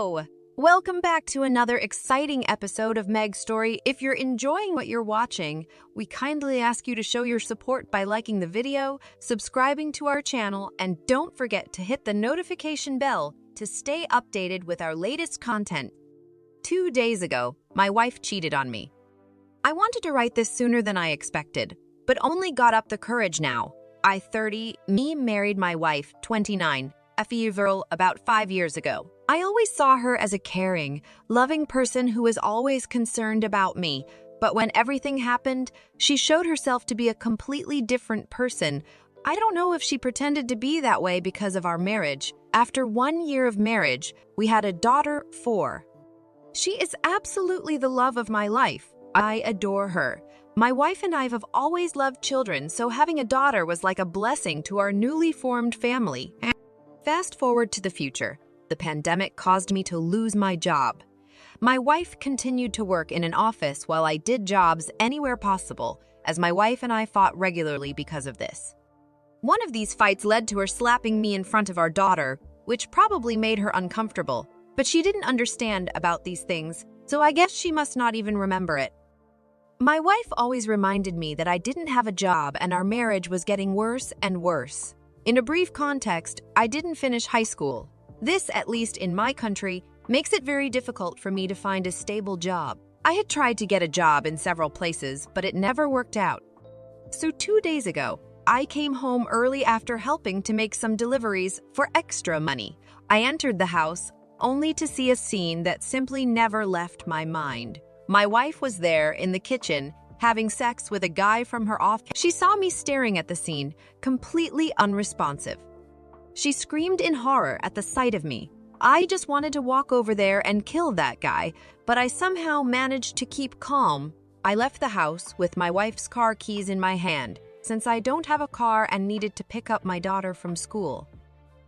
Hello! Welcome back to another exciting episode of Meg's Story. If you're enjoying what you're watching, we kindly ask you to show your support by liking the video, subscribing to our channel, and don't forget to hit the notification bell to stay updated with our latest content. 2 days ago, my wife cheated on me. I wanted to write this sooner than I expected, but only got up the courage now. I, 30, me married my wife, 29, a girl about 5 years ago. I always saw her as a caring, loving person who was always concerned about me, but when everything happened, she showed herself to be a completely different person. I don't know if she pretended to be that way because of our marriage. After 1 year of marriage, we had a daughter, 4. She is absolutely the love of my life. I adore her. My wife and I have always loved children, so having a daughter was like a blessing to our newly formed family. Fast forward to the future. The pandemic caused me to lose my job. My wife continued to work in an office while I did jobs anywhere possible, as my wife and I fought regularly because of this. One of these fights led to her slapping me in front of our daughter, which probably made her uncomfortable, but she didn't understand about these things, so I guess she must not even remember it. My wife always reminded me that I didn't have a job and our marriage was getting worse and worse. In a brief context, I didn't finish high school. This, at least in my country, makes it very difficult for me to find a stable job. I had tried to get a job in several places, but it never worked out. So 2 days ago, I came home early after helping to make some deliveries for extra money. I entered the house only to see a scene that simply never left my mind. My wife was there in the kitchen, having sex with a guy from her office. She saw me staring at the scene, completely unresponsive. She screamed in horror at the sight of me. I just wanted to walk over there and kill that guy, but I somehow managed to keep calm. I left the house with my wife's car keys in my hand, since I don't have a car and needed to pick up my daughter from school.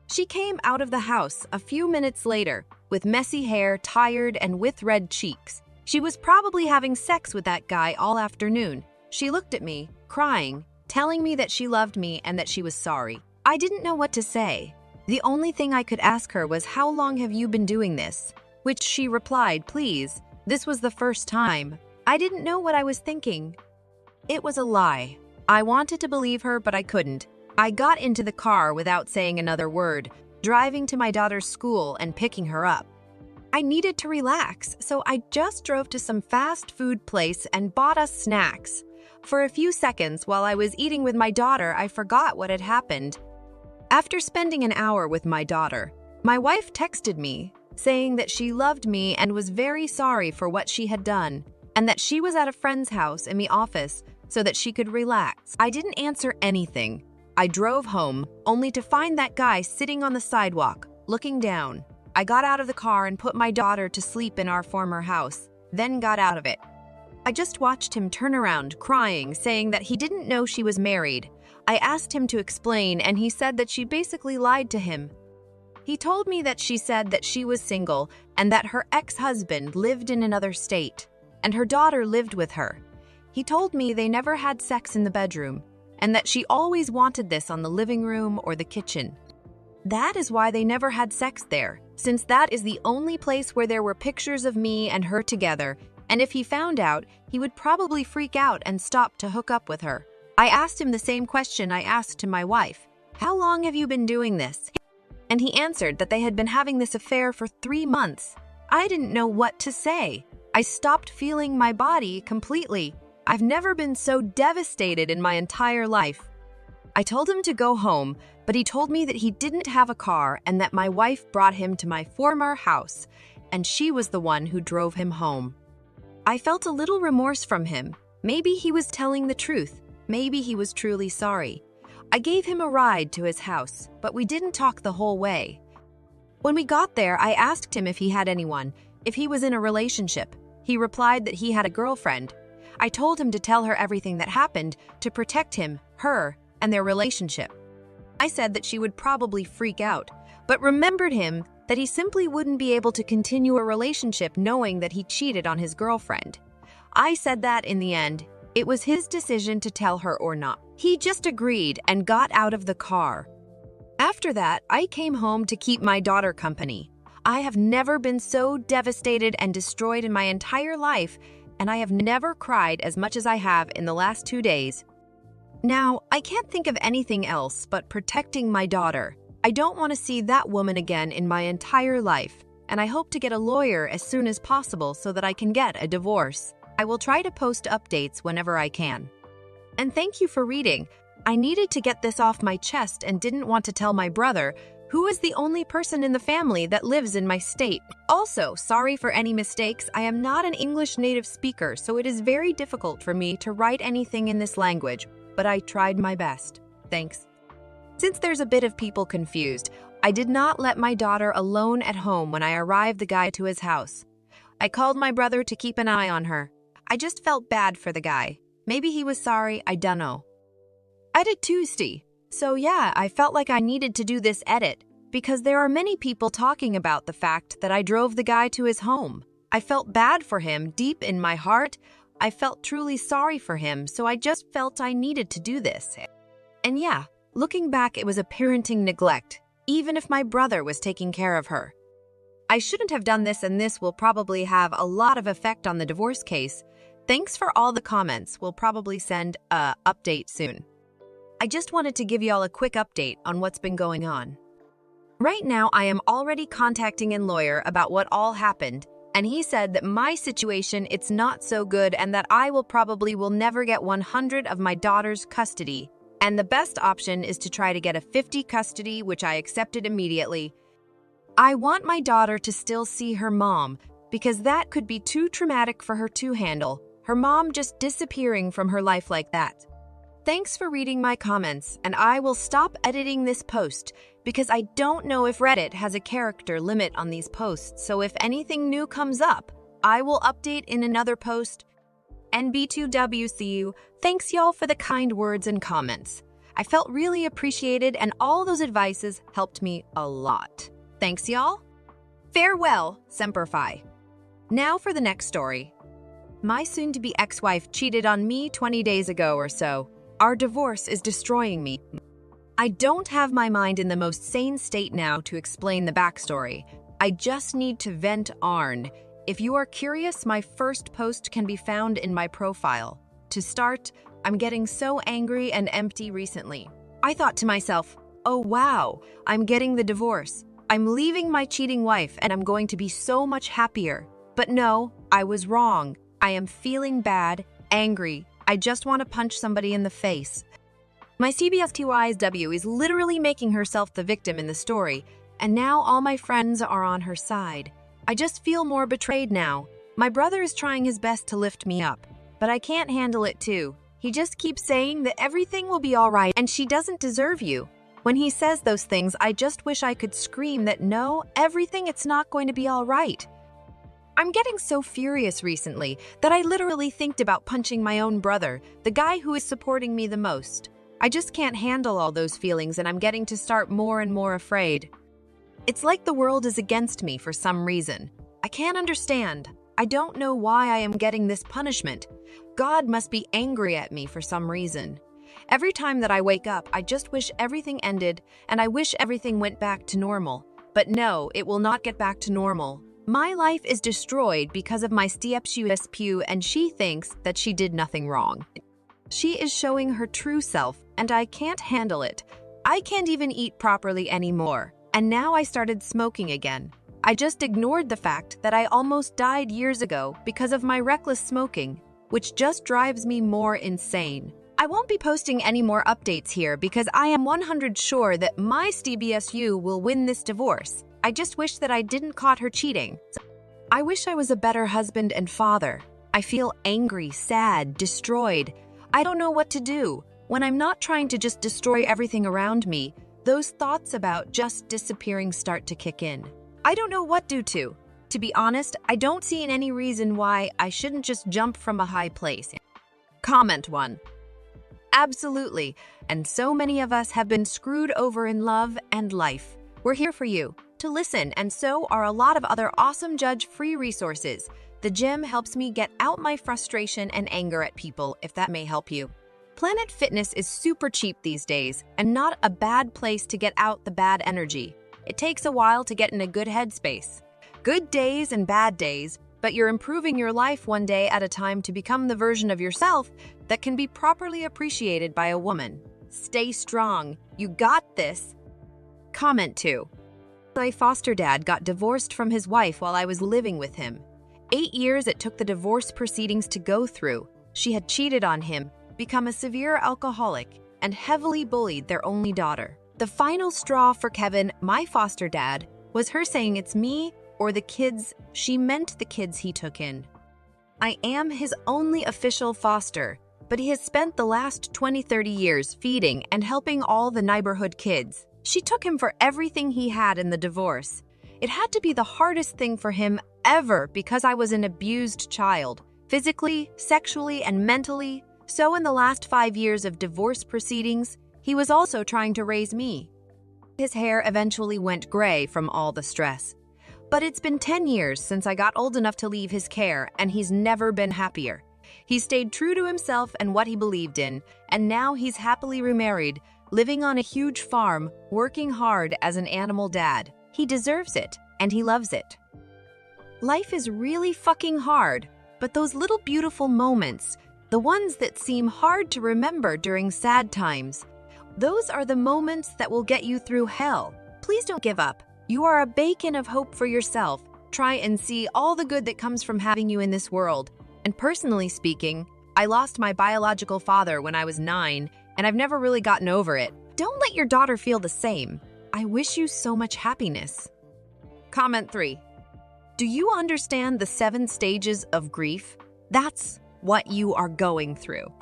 She came out of the house a few minutes later, with messy hair, tired, and with red cheeks. She was probably having sex with that guy all afternoon. She looked at me, crying, telling me that she loved me and that she was sorry. I didn't know what to say. The only thing I could ask her was, "How long have you been doing this?" Which she replied, "Please, this was the first time." I didn't know what I was thinking. It was a lie. I wanted to believe her, but I couldn't. I got into the car without saying another word, driving to my daughter's school and picking her up. I needed to relax, so I just drove to some fast food place and bought us snacks. For a few seconds while I was eating with my daughter, I forgot what had happened. After spending an hour with my daughter, my wife texted me, saying that she loved me and was very sorry for what she had done, and that she was at a friend's house in the office so that she could relax. I didn't answer anything. I drove home, only to find that guy sitting on the sidewalk, looking down. I got out of the car and put my daughter to sleep in our former house, then got out of it. I just watched him turn around, crying, saying that he didn't know she was married. I asked him to explain, and he said that she basically lied to him. He told me that she said that she was single and that her ex-husband lived in another state, and her daughter lived with her. He told me they never had sex in the bedroom, and that she always wanted this on the living room or the kitchen. That is why they never had sex there, since that is the only place where there were pictures of me and her together, and if he found out, he would probably freak out and stop to hook up with her. I asked him the same question I asked to my wife. "How long have you been doing this?" And he answered that they had been having this affair for 3 months. I didn't know what to say. I stopped feeling my body completely. I've never been so devastated in my entire life. I told him to go home, but he told me that he didn't have a car and that my wife brought him to my former house, and she was the one who drove him home. I felt a little remorse from him. Maybe he was telling the truth. Maybe he was truly sorry. I gave him a ride to his house, but we didn't talk the whole way. When we got there, I asked him if he had anyone, if he was in a relationship. He replied that he had a girlfriend. I told him to tell her everything that happened to protect him, her, and their relationship. I said that she would probably freak out, but remembered him that he simply wouldn't be able to continue a relationship knowing that he cheated on his girlfriend. I said that in the end, it was his decision to tell her or not. He just agreed and got out of the car. After that, I came home to keep my daughter company. I have never been so devastated and destroyed in my entire life, and I have never cried as much as I have in the last 2 days. Now, I can't think of anything else but protecting my daughter. I don't want to see that woman again in my entire life, and I hope to get a lawyer as soon as possible so that I can get a divorce. I will try to post updates whenever I can. And thank you for reading. I needed to get this off my chest and didn't want to tell my brother, who is the only person in the family that lives in my state. Also, sorry for any mistakes. I am not an English native speaker, so it is very difficult for me to write anything in this language, but I tried my best. Thanks. Since there's a bit of people confused, I did not let my daughter alone at home when I arrived the guy to his house. I called my brother to keep an eye on her. I just felt bad for the guy. Maybe he was sorry, I dunno. Edit Tuesday. So yeah, I felt like I needed to do this edit because there are many people talking about the fact that I drove the guy to his home. I felt bad for him deep in my heart. I felt truly sorry for him, so I just felt I needed to do this. And yeah, looking back, it was a parenting neglect, even if my brother was taking care of her. I shouldn't have done this, and this will probably have a lot of effect on the divorce case. Thanks for all the comments. We'll probably send a update soon. I just wanted to give y'all a quick update on what's been going on. Right now, I am already contacting a lawyer about what all happened, and he said that my situation, it's not so good and that I will never get 100 of my daughter's custody. And the best option is to try to get a 50 custody, which I accepted immediately. I want my daughter to still see her mom, because that could be too traumatic for her to handle, her mom just disappearing from her life like that. Thanks for reading my comments, and I will stop editing this post because I don't know if Reddit has a character limit on these posts, so if anything new comes up, I will update in another post. NB2WCU, thanks y'all for the kind words and comments. I felt really appreciated, and all those advices helped me a lot. Thanks y'all. Farewell, Semper Fi. Now for the next story. My soon-to-be ex-wife cheated on me 20 days ago or so. Our divorce is destroying me. I don't have my mind in the most sane state now to explain the backstory. I just need to vent Arn. If you are curious, my first post can be found in my profile. To start, I'm getting so angry and empty recently. I thought to myself, oh wow, I'm getting the divorce. I'm leaving my cheating wife and I'm going to be so much happier. But no, I was wrong. I am feeling bad, angry. I just want to punch somebody in the face. My CBSTYSW is literally making herself the victim in the story, and now all my friends are on her side. I just feel more betrayed now. My brother is trying his best to lift me up, but I can't handle it too. He just keeps saying that everything will be all right and she doesn't deserve you. When he says those things, I just wish I could scream that no, it's not going to be all right. I'm getting so furious recently that I literally think about punching my own brother, the guy who is supporting me the most. I just can't handle all those feelings and I'm getting to start more and more afraid. It's like the world is against me for some reason. I can't understand. I don't know why I am getting this punishment. God must be angry at me for some reason. Every time that I wake up, I just wish everything ended and I wish everything went back to normal. But no, it will not get back to normal. My life is destroyed because of my stepspew, and she thinks that she did nothing wrong. She is showing her true self, and I can't handle it. I can't even eat properly anymore, and now I started smoking again. I just ignored the fact that I almost died years ago because of my reckless smoking, which just drives me more insane. I won't be posting any more updates here because I am 100% sure that my STBSU will win this divorce. I just wish that I didn't caught her cheating. I wish I was a better husband and father. I feel angry, sad, destroyed. I don't know what to do. When I'm not trying to just destroy everything around me, those thoughts about just disappearing start to kick in. I don't know what to do. To be honest, I don't see any reason why I shouldn't just jump from a high place. Comment 1. Absolutely. And so many of us have been screwed over in love and life. We're here for you to listen, and so are a lot of other awesome judge-free resources. The gym helps me get out my frustration and anger at people, if that may help you. Planet Fitness is super cheap these days and not a bad place to get out the bad energy. It takes a while to get in a good headspace. Good days and bad days, but you're improving your life one day at a time to become the version of yourself that can be properly appreciated by a woman. Stay strong. You got this. Comment 2. My foster dad got divorced from his wife while I was living with him. 8 years it took the divorce proceedings to go through. She had cheated on him, become a severe alcoholic, and heavily bullied their only daughter. The final straw for Kevin, my foster dad, was her saying it's me or the kids. She meant the kids he took in. I am his only official foster, but he has spent the last 20-30 years feeding and helping all the neighborhood kids. She took him for everything he had in the divorce. It had to be the hardest thing for him ever because I was an abused child, physically, sexually, and mentally. So in the last 5 years of divorce proceedings, he was also trying to raise me. His hair eventually went gray from all the stress. But it's been 10 years since I got old enough to leave his care, and he's never been happier. He stayed true to himself and what he believed in, and now he's happily remarried, living on a huge farm, working hard as an animal dad. He deserves it, and he loves it. Life is really fucking hard, but those little beautiful moments, the ones that seem hard to remember during sad times, those are the moments that will get you through hell. Please don't give up. You are a beacon of hope for yourself. Try and see all the good that comes from having you in this world. And personally speaking, I lost my biological father when I was 9, and I've never really gotten over it. Don't let your daughter feel the same. I wish you so much happiness. Comment 3. Do you understand the 7 stages of grief? That's what you are going through.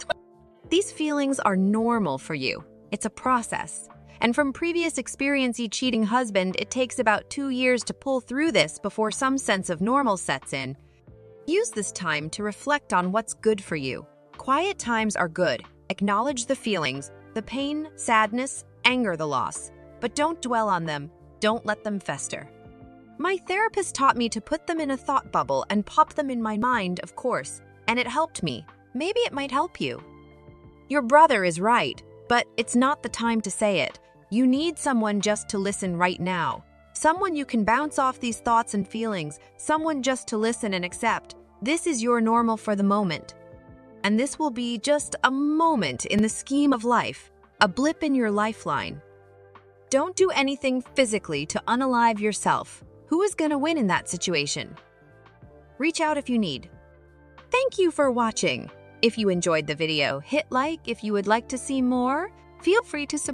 These feelings are normal for you. It's a process. And from previous experience, each cheating husband, it takes about 2 years to pull through this before some sense of normal sets in. Use this time to reflect on what's good for you. Quiet times are good. Acknowledge the feelings, the pain, sadness, anger, the loss. But don't dwell on them. Don't let them fester. My therapist taught me to put them in a thought bubble and pop them in my mind, of course, and it helped me. Maybe it might help you. Your brother is right, but it's not the time to say it. You need someone just to listen right now. Someone you can bounce off these thoughts and feelings, someone just to listen and accept. This is your normal for the moment. And this will be just a moment in the scheme of life, a blip in your lifeline. Don't do anything physically to unalive yourself. Who is going to win in that situation? Reach out if you need. Thank you for watching. If you enjoyed the video, hit like. If you would like to see more, feel free to subscribe.